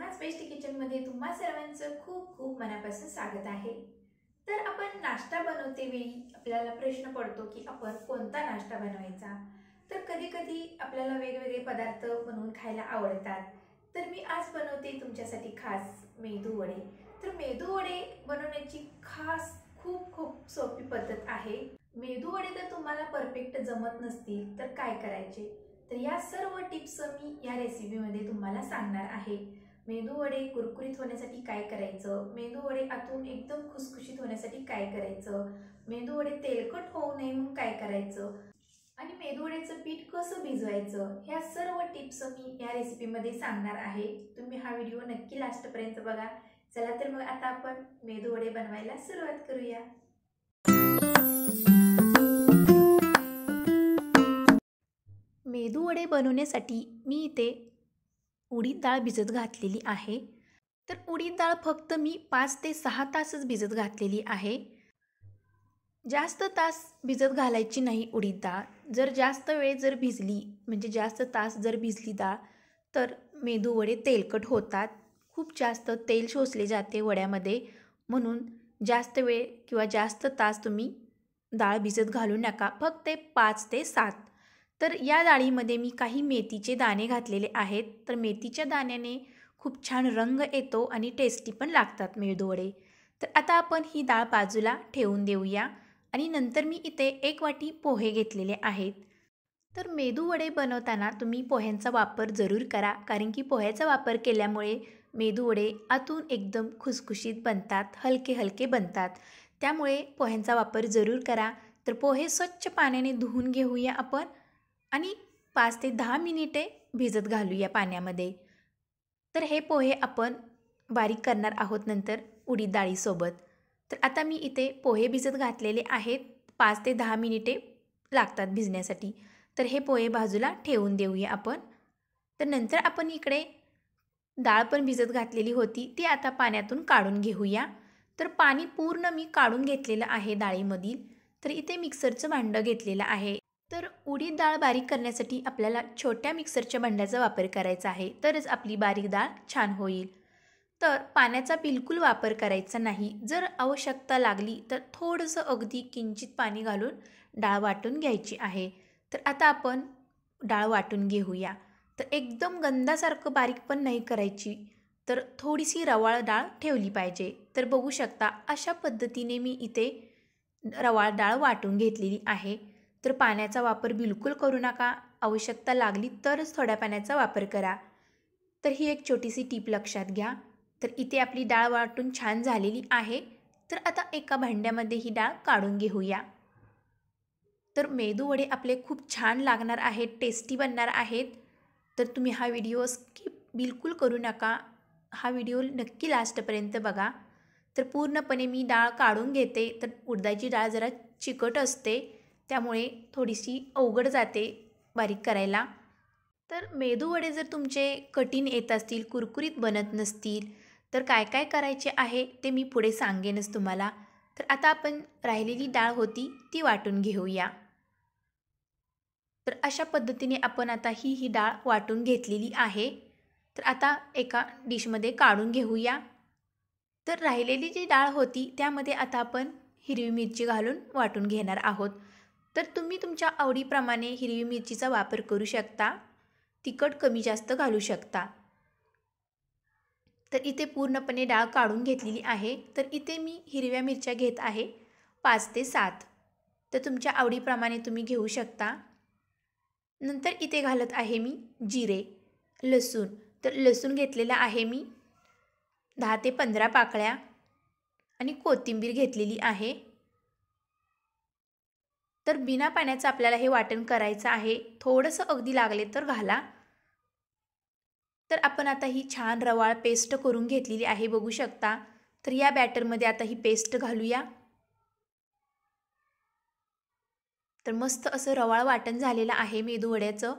Neha's best किचनमध्ये तुम्हा सर्वांचं खूप खूप मनापासून स्वागत आहे। तर आपण नाश्ता बनवते वेळी आपल्याला प्रश्न पडतो की आपण कोणता नाश्ता बनवायचा। तर कधी-कधी आपल्याला वेगवेगळे पदार्थ बनवून खायला आवडतात। तर मी आज बनवते तुमच्यासाठी खास मेदू वडे। तर मेदू वडे बनवण्याची खास खूप खूप सोपी पद्धत आहे। मेदू वडे जर तुम्हाला परफेक्ट जमत नसतील तर काय करायचे, तर या सर्व टिप्स मी या रेसिपीमध्ये तुम्हाला सांगणार आहे। मेदू वडे कुरकुरीत होण्यासाठी काय करायचं, मेदू वडे आतून एकदम खुसखुशीत होण्यासाठी काय करायचं, मेदू वडे तेलकट होऊ नये म्हणून काय करायचं आणि मेदू वड्याचं पीठ कसं भिजवायचं, ह्या सर्व टिप्स मी या रेसिपीमध्ये सांगणार आहे। तुम्ही हा व्हिडिओ नक्की लास्टपर्यंत बघा। चला तर मग आता आपण मेदू वडे बनवायला सुरुवात करूया। मेदू वडे बनवण्यासाठी मी इथे उडीद डाळ भिजत घातलेली आहे। तर उडीद डाळ फक्त मी 5 ते 6 तासच भिजत घातलेली आहे। जास्त तास भिजत घालायची नाही उडीद डाळ। जर जास्त वेळ जर भिजली म्हणजे जास्त तास जर भिजली डाळ तर मेदू वडे तेलकट होतात। खूप जास्त तेल शोषले जाते वड्यामध्ये, म्हणून जास्त वेळ किंवा जास्त तास तुम्ही डाळ भिजत घालू नका, फक्त 5 ते 7। तर या डाळीमध्ये मी काही मेथीचे दाणे घातलेले आहेत। तर मेथीच्या दाण्याने खूप छान रंग येतो आणि टेस्टी पण लागतात मेदू वडे। तर आता आपण ही डाळ बाजूला ठेवून देऊया आणि नंतर मी इथे 1 वाटी पोहे घेतलेले आहेत। तर मेदू वडे बनवताना तुम्ही पोह्यांचा वापर जरूर करा, कारण की पोह्याचा वापर केल्यामुळे मेदू वडे आतून एकदम खुसखुशीत बनतात, हलके हलके बनतात। त्यामुळे पोह्यांचा वापर जरूर करा। तर पोहे स्वच्छ पाण्याने धुवून घेऊया आपण आणि 5 ते 10 मिनिटे भिजत घालूया पाण्यामध्ये। तर हे पोहे आपण बारीक करणार आहोत नंतर उडीद डाळीसोबत। तर आता मी इथे पोहे भिजत घातलेले आहेत, 5 ते 10 मिनिटे लागतात भिजण्यासाठी। तर हे पोहे बाजूला ठेवून देऊया आपण। तर नंतर आपण इकडे डाळ पण भिजत घातलेली होती, ती आता पाण्यातून काढून घेऊया। तर पाणी पूर्ण मी काढून घेतलेलं आहे डाळीमधील। तर इथे मिक्सरचं भांडं घेतलेलं आहे। तर उडीद डाळ बारीक करण्यासाठी आपल्याला छोट्या मिक्सरच्या भांड्याचा वापर करायचा आहे, तरच आपली बारीक डाळ छान होईल। तर पाण्याचा बिलकुल वापर करायचा नाही। जर आवश्यकता लागली तर थोडंसं अगदी किंचित पाणी घालून डाळ वाटून घ्यायची आहे। तर आता आपण डाळ वाटून घेऊया। तर एकदम गंधासारखं बारीक पण नाही करायची, तर थोडीशी रवाळ डाळ ठेवली पाहिजे। तर बघू शकता अशा पद्धतीने मी इथे रवाळ डाळ वाटून घेतलेली आहे। तर पाण्याचा वापर बिलकुल करू नका, आवश्यकता लागली तरच थोड्या पाण्याचा वापर करा। तर ही एक छोटीशी टीप लक्षात घ्या। तर इथे आपली डाळ वाटून छान झालेली आहे। तर आता एका भांड्यामध्ये ही डाळ काढून घेऊया। तर मेदू वडे आपले खूप छान लागणार आहेत, टेस्टी बनणार आहेत। तर तुम्ही हा व्हिडिओ स्किप बिलकुल करू नका, हा व्हिडिओ नक्की लास्टपर्यंत बघा। तर पूर्णपणे मी डाळ काढून घेते। तर उडदाची डाळ जरा चिकट असते, त्यामुळे थोडीशी अवघड जाते बारीक करायला। तर मेदू वडे जर तुमचे कठीण येत असतील, कुरकुरीत बनत नसतील, तर काय काय करायचे आहे ते मी पुढे सांगेनच तुम्हाला। तर आता आपण राहिलेली डाळ होती ती वाटून घेऊया। तर अशा पद्धतीने आपण आता ही डाळ वाटून घेतलेली आहे। तर आता एका डिशमध्ये काढून घेऊया। तर राहिलेली जी डाळ होती त्यामध्ये आता आपण हिरवी मिरची घालून वाटून घेणार आहोत। तर तुम्ही तुमच्या आवडीप्रमाणे हिरवी मिरचीचा वापर करू शकता, तिखट कमी जास्त घालू शकता। तर इथे पूर्णपणे डाळ काढून घेतलेली आहे। तर इथे मी हिरव्या मिरच्या घेत आहे 5 ते 7। तर तुमच्या आवडीप्रमाणे तुम्ही घेऊ शकता। नंतर इथे घालत आहे मी जिरे, लसूण। तर लसूण घेतलेला आहे मी 10 ते 15 पाकळ्या आणि कोथिंबीर घेतलेली आहे। तर बिना पाण्याचं आपल्याला हे वाटण करायचं आहे, थोडंसं अगदी लागले तर घाला। तर आपण आता ही छान रवाळ पेस्ट करून घेतलेली आहे, बघू शकता। तर या बॅटरमध्ये आता ही पेस्ट घालूया। तर मस्त असं रवाळ वाटण झालेलं आहे मेदू वड्याचं।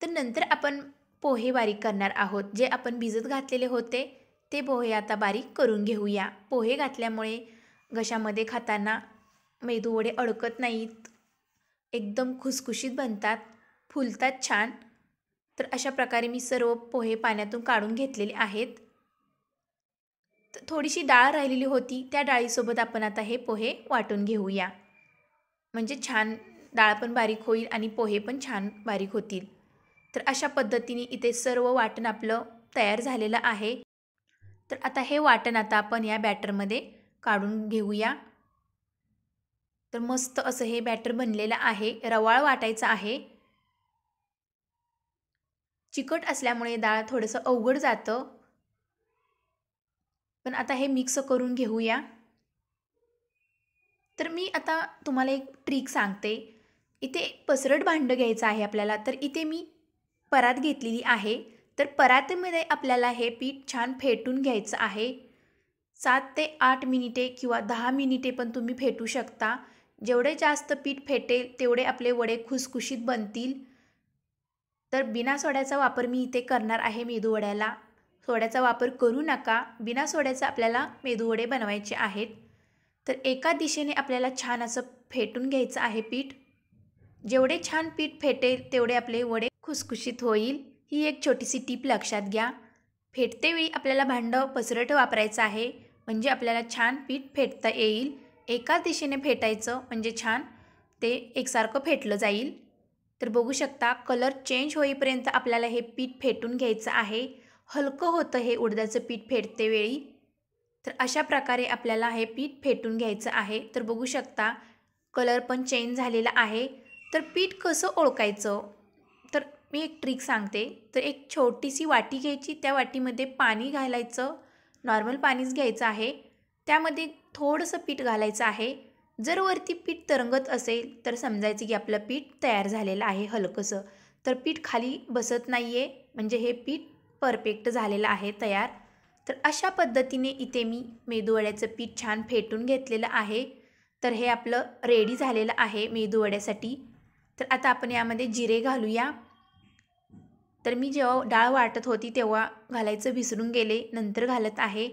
तर नंतर आपण पोहे बारीक करणार आहोत। जे आपण भिजत घातलेले होते ते पोहे आता बारीक करून घेऊया। पोहे घातल्यामुळे घशामध्ये खाताना मेदू वडे अडकत नाहीत, एकदम खुसखुशीत बनतात, फुलतात छान। तर अशा प्रकारे मी सर्व पोहे पाण्यातून काढून घेतलेले आहेत. तर थोडीशी डाळ राहिलेली होती, त्या डाळीसोबत आपण आता हे पोहे वाटून घेऊया. म्हणजे छान डाळ पण बारीक होईल आणि पोहे पण छान बारीक होतील. तर अशा पद्धतीने इथे सर्व वाटण आपलं तयार झालेलं आहे. तर आता हे वाटण आपण या बॅटरमध्ये काढून घेऊया. तर मस्त असं हे बॅटर बनलेलं आहे. रवाळ वाटायचं आहे. चिकट असल्यामुळे डाळ थोडंसं अवघड जातं. पण आता हे मिक्स करून घेऊया. तर मी आता तुम्हाला एक ट्रिक सांगते. इथे पसरट भांडं घ्यायचं आहे आपल्याला. तर इथे मी परात घेतलेली आहे. तर परातीमध्ये आपल्याला हे पीठ छान फेटून घ्यायचं आहे. 7 ते 8 मिनिटे किंवा 10 मिनिटे पण तुम्ही फेटू शकता. जेवढे जास्त पीठ फेटेल तेवढे आपले वडे खुसखुशीत बनतील. तर बिना सोड्याचा वापर मी इथे करणार आहे मेदूवड्याला. सोड्याचा वापर करू नका. बिना सोड्याचा आपल्याला मेदूवडे बनवायचे आहेत. तर एका दिशेने आपल्याला छान असं फेटून घ्यायचं आहे पीठ. जेवढे छान पीठ फेटेल तेवढे आपले वडे खुसखुशीत होईल. ही एक छोटीशी टीप लक्षात घ्या. फेटते वेळी आपल्याला भांडं पसरट वापरायचं आहे, म्हणजे आपल्याला छान पीठ फेटता येईल. एकाच दिशेने फेटायचं म्हणजे छान ते एकसारखं फेटलं जाईल. तर बघू शकता कलर चेंज होईपर्यंत आपल्याला हे पीठ फेटून घ्यायचं आहे. हलकं होतं हे उडदाचं पीठ फेटते वेळी. तर अशा प्रकारे आपल्याला हे पीठ फेटून घ्यायचं आहे. तर बघू शकता कलर पण चेंज झालेला आहे. तर पीठ कसं ओळखायचं, तर मी एक ट्रिक सांगते. तर एक छोटीशी वाटी घ्यायची, त्या वाटीमध्ये पाणी घालायचं. नॉर्मल पाणीच घ्यायचं आहे. त्यामध्ये थोडंसं पीठ घालायचं आहे. जर वरती पीठ तरंगत असेल तर समजायचं की आपलं पीठ तयार झालेलं आहे हलकंसं. तर पीठ खाली बसत नाही आहे, म्हणजे हे पीठ परफेक्ट झालेलं आहे तयार. तर अशा पद्धतीने इथे मी मेदूवड्याचं पीठ छान फेटून घेतलेलं आहे. तर हे आपलं रेडी झालेलं आहे मेदूवड्यासाठी. तर आता आपण यामध्ये जिरे घालूया. तर मी जेव्हा डाळ वाटत होती तेव्हा घालायचं विसरून गेले, नंतर घालत आहे.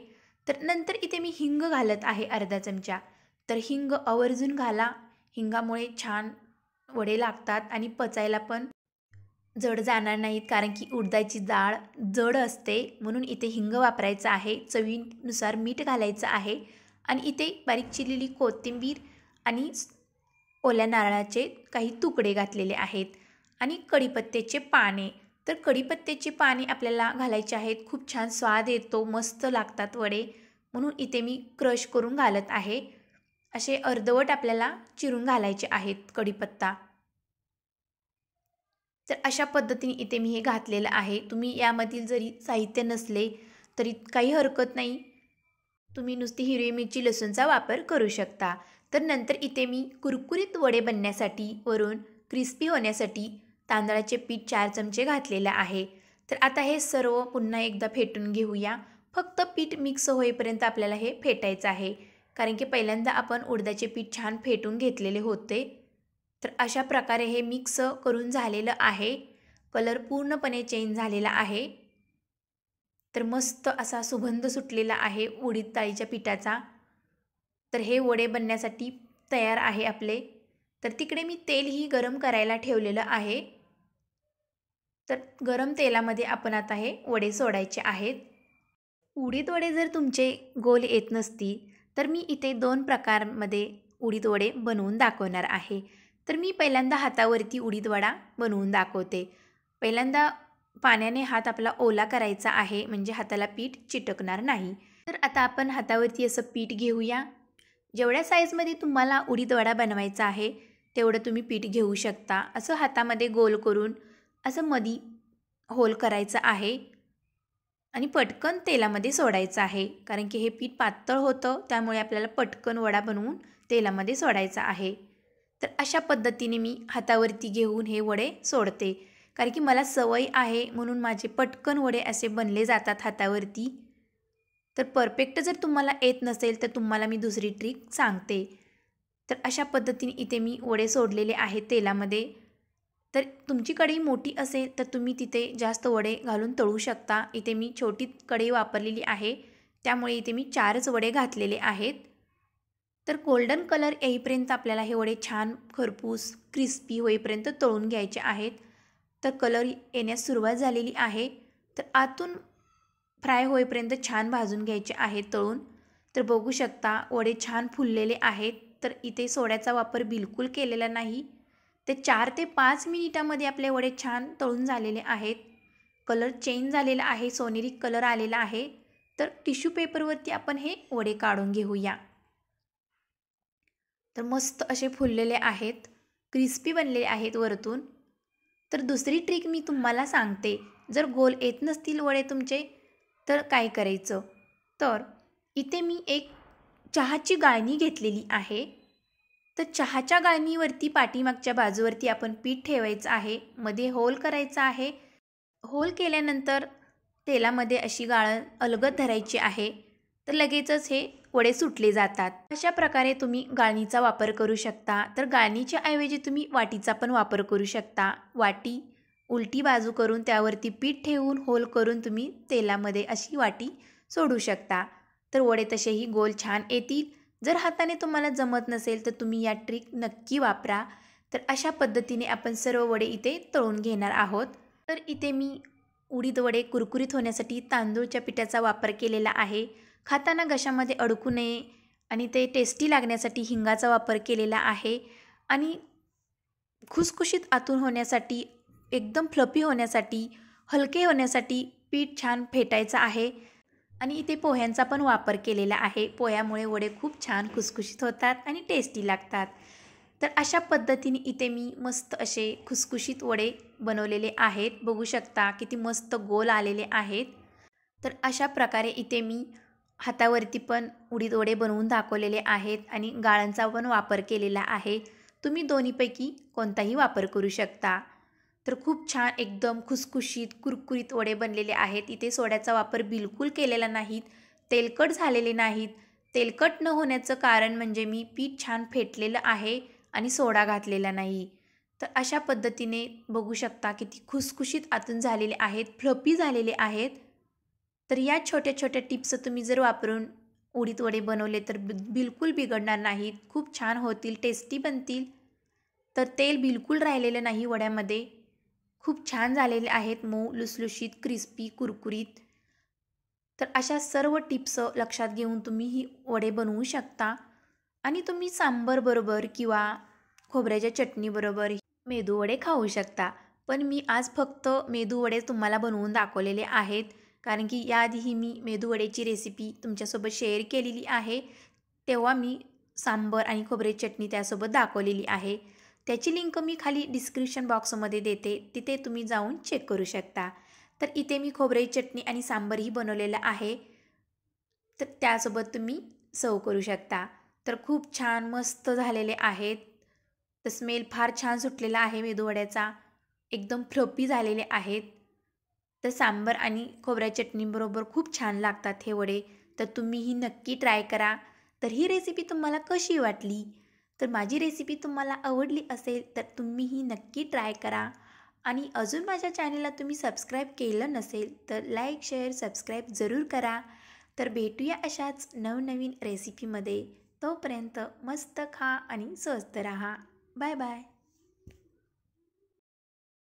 तर नंतर इथे मी हिंग घालत आहे अर्धा चमचा. तर हिंग आवर्जून घाला. हिंगामुळे छान वडे लागतात आणि पचायला पण जड जाणार नाहीत, कारण की उडदाची डाळ जड असते, म्हणून इथे हिंग वापरायचं आहे. चवीनुसार मीठ घालायचं आहे आणि इथे बारीक चिरलेली कोथिंबीर आणि ओल्या नारळाचे काही तुकडे घातलेले आहेत आणि कढीपत्त्याचे पाने. तर कढीपत्त्याची पाने आपल्याला घालायचे आहेत. खूप छान स्वाद येतो, मस्त लागतात वडे, म्हणून इथे मी क्रश करून घालत आहे. असे अर्धवट आपल्याला चिरून घालायचे आहेत कढीपत्ता. तर अशा पद्धतीने इथे मी हे घातलेलं आहे. तुम्ही यामधील जरी साहित्य नसले तरी काही हरकत नाही. तुम्ही नुसती हिरवी मिरची लसूणचा वापर करू शकता. तर नंतर इथे मी कुरकुरीत वडे बनण्यासाठी वरून क्रिस्पी होण्यासाठी तांदळाचे पीठ 4 चमचे घातलेलं आहे. तर आता हे सर्व पुन्हा एकदा फेटून घेऊया. फक्त पीठ मिक्स होईपर्यंत आपल्याला हे फेटायचं आहे, कारण की पहिल्यांदा आपण उडदाचे पीठ छान फेटून घेतलेले होते. तर अशा प्रकारे हे मिक्स करून झालेलं आहे. कलर पूर्णपणे चेंज झालेला आहे. तर मस्त असा सुगंध सुटलेला आहे उडीद डाळीच्या पिठाचा. तर हे वडे बनण्यासाठी तयार आहे आपले. तर तिकडे मी तेलही गरम करायला ठेवलेलं आहे. तर गरम तेलामध्ये आपण आता हे वडे सोडायचे आहेत. उडीद वडे जर तुमचे गोल येत नसतील तर मी इथे 2 प्रकारमध्ये उडीद वडे बनवून दाखवणार आहे. तर मी पहिल्यांदा हातावरती उडीद वडा बनवून दाखवते. पहिल्यांदा पाण्याने हात आपला ओला करायचा आहे, म्हणजे हाताला पीठ चिटकणार नाही. तर आता आपण हातावरती असं पीठ घेऊया. जेवढ्या साईजमध्ये तुम्हाला उडीद वडा बनवायचा आहे तेवढं तुम्ही पीठ घेऊ शकता. असं हातामध्ये गोल करून असं मधी होल करायचं आहे आणि पटकन तेलामध्ये सोडायचं आहे, कारण की हे पीठ पातळ होतं, त्यामुळे आपल्याला पटकन वडा बनवून तेलामध्ये सोडायचा आहे. तर अशा पद्धतीने मी हातावरती घेऊन हे वडे सोडते, कारण की मला सवय आहे, म्हणून माझे पटकन वडे असे बनले जातात हातावरती. तर परफेक्ट जर तुम्हाला येत नसेल तर तुम्हाला मी दुसरी ट्रिक सांगते. तर अशा पद्धतीने इथे मी वडे सोडलेले आहेत तेलामध्ये. तर तुमची कढई मोठी असेल तर तुम्ही तिथे जास्त वडे घालून तळू शकता. इथे मी छोटी कढई वापरलेली आहे, त्यामुळे इथे मी 4च वडे घातलेले आहेत. तर गोल्डन कलर येईपर्यंत आपल्याला हे वडे छान खरपूस क्रिस्पी होईपर्यंत तळून घ्यायचे आहेत. तर कलर येण्यास सुरुवात झालेली आहे. तर आतून फ्राय होईपर्यंत छान भाजून घ्यायचे आहेत तळून. तर बघू शकता वडे छान फुललेले आहेत. तर इथे सोड्याचा वापर बिलकुल केलेला नाही. ते 4 ते 5 मिनिटामध्ये आपले वडे छान तळून झालेले आहेत. कलर चेंज झालेला आहे, सोनेरी कलर आलेला आहे. तर टिश्यू पेपरवरती आपण हे वडे काढून घेऊया. तर मस्त असे फुललेले आहेत, क्रिस्पी बनलेले आहेत वरतून. तर दुसरी ट्रिक मी तुम्हाला सांगते. जर गोल येत नसतील वडे तुमचे तर काय करायचं, तर इथे मी एक चहाची गाळणी घेतलेली आहे. तर चहाच्या गाळणीवरती पाठीमागच्या बाजूवरती आपण पीठ ठेवायचं आहे. मध्ये होल करायचा आहे. होल केल्यानंतर तेलामध्ये अशी गाळण अलगद धरायची आहे. तर लगेचच हे वडे सुटले जातात. अशा प्रकारे तुम्ही गाळणीचा वापर करू शकता. तर गाळणीच्या ऐवजी तुम्ही वाटीचा पण वापर करू शकता. वाटी उलटी बाजू करून त्यावरती पीठ ठेवून होल करून तुम्ही तेलामध्ये अशी वाटी सोडू शकता. तर वडे तसेही गोल छान येतील. जर हाताने तुम्हाला जमत नसेल तर तुम्ही या ट्रिक नक्की वापरा. तर अशा पद्धतीने आपण सर्व वडे इथे तळून घेणार आहोत. तर इथे मी उडीद वडे कुरकुरीत होण्यासाठी तांदूळच्या पिठाचा वापर केलेला आहे. खाताना घशामध्ये अडकू नये आणि ते टेस्टी लागण्यासाठी हिंगाचा वापर केलेला आहे. आणि खुसखुशीत आतून होण्यासाठी, एकदम फ्लफी होण्यासाठी, हलके होण्यासाठी पीठ छान फेटायचं आहे. आणि इथे पोह्यांचा पण वापर केलेला आहे. पोह्यामुळे वडे खूप छान खुसखुशीत होतात आणि टेस्टी लागतात. तर अशा पद्धतीने इथे मी मस्त असे खुसखुशीत वडे बनवलेले आहेत. बघू शकता किती मस्त गोल आलेले आहेत. तर अशा प्रकारे इथे मी हातावरती पण उडीद वडे बनवून दाखवलेले आहेत आणि गाळणचा पण वापर केलेला आहे. तुम्ही दोन्हीपैकी कोणताही वापर करू शकता. तर खूप छान एकदम खुसखुशीत कुरकुरीत वडे बनलेले आहेत. इथे सोड्याचा वापर बिलकुल केलेला नाहीत, तेलकट झालेले नाहीत. तेलकट न होण्याचं कारण म्हणजे मी पीठ छान फेटलेलं आहे आणि सोडा घातलेला नाही. तर अशा पद्धतीने बघू शकता किती खुसखुशीत आतून झालेले आहेत, फ्लफी झालेले आहेत. तर या छोट्या छोट्या टिप्स तुम्ही जर वापरून उडीद वडे बनवले तर बिलकुल बिघडणार नाहीत. खूप छान होतील, टेस्टी बनतील. तर तेल बिलकुल राहिलेलं नाही वड्यामध्ये. खूप छान झालेले आहेत, मऊ लुसलुशीत, क्रिस्पी, कुरकुरीत. तर अशा सर्व टिप्स लक्षात घेऊन तुम्ही ही वडे बनवू शकता. आणि तुम्ही सांबर बरोबर किंवा खोबऱ्याच्या चटणीबरोबर मेदू वडे खाऊ शकता. पण मी आज फक्त मेदू वडे तुम्हाला बनवून दाखवलेले आहेत. कारण की याआधीही मी मेदू वड्याची रेसिपी तुमच्यासोबत शेअर केलेली आहे. तेव्हा मी सांबर आणि खोबऱ्याची चटणी त्यासोबत दाखवलेली आहे. त्याची लिंक मी खाली डिस्क्रिप्शन बॉक्समध्ये देते, तिथे तुम्ही जाऊन चेक करू शकता. तर इथे मी खोबऱ्याची चटणी आणि सांबरही बनवलेलं आहे. तर त्यासोबत तुम्ही सर्व करू शकता. तर खूप छान मस्त झालेले आहेत. तर स्मेल फार छान सुटलेला आहे मेदू वड्याचा. एकदम फ्लफी झालेले आहेत. तर सांबर आणि खोबऱ्या चटणीबरोबर खूप छान लागतात हे वडे. तर तुम्हीही नक्की ट्राय करा. तर ही रेसिपी तुम्हाला कशी वाटली? तर माझी रेसिपी तुम्हाला आवडली असेल तर तुम्हीही नक्की ट्राय करा. आणि अजून माझ्या चॅनलला तुम्ही सबस्क्राईब केलं नसेल तर लाईक, शेअर, सबस्क्राईब जरूर करा. तर भेटूया अशाच नवनवीन रेसिपीमध्ये. तोपर्यंत मस्त खा आणि स्वस्त रहा. Bye bye.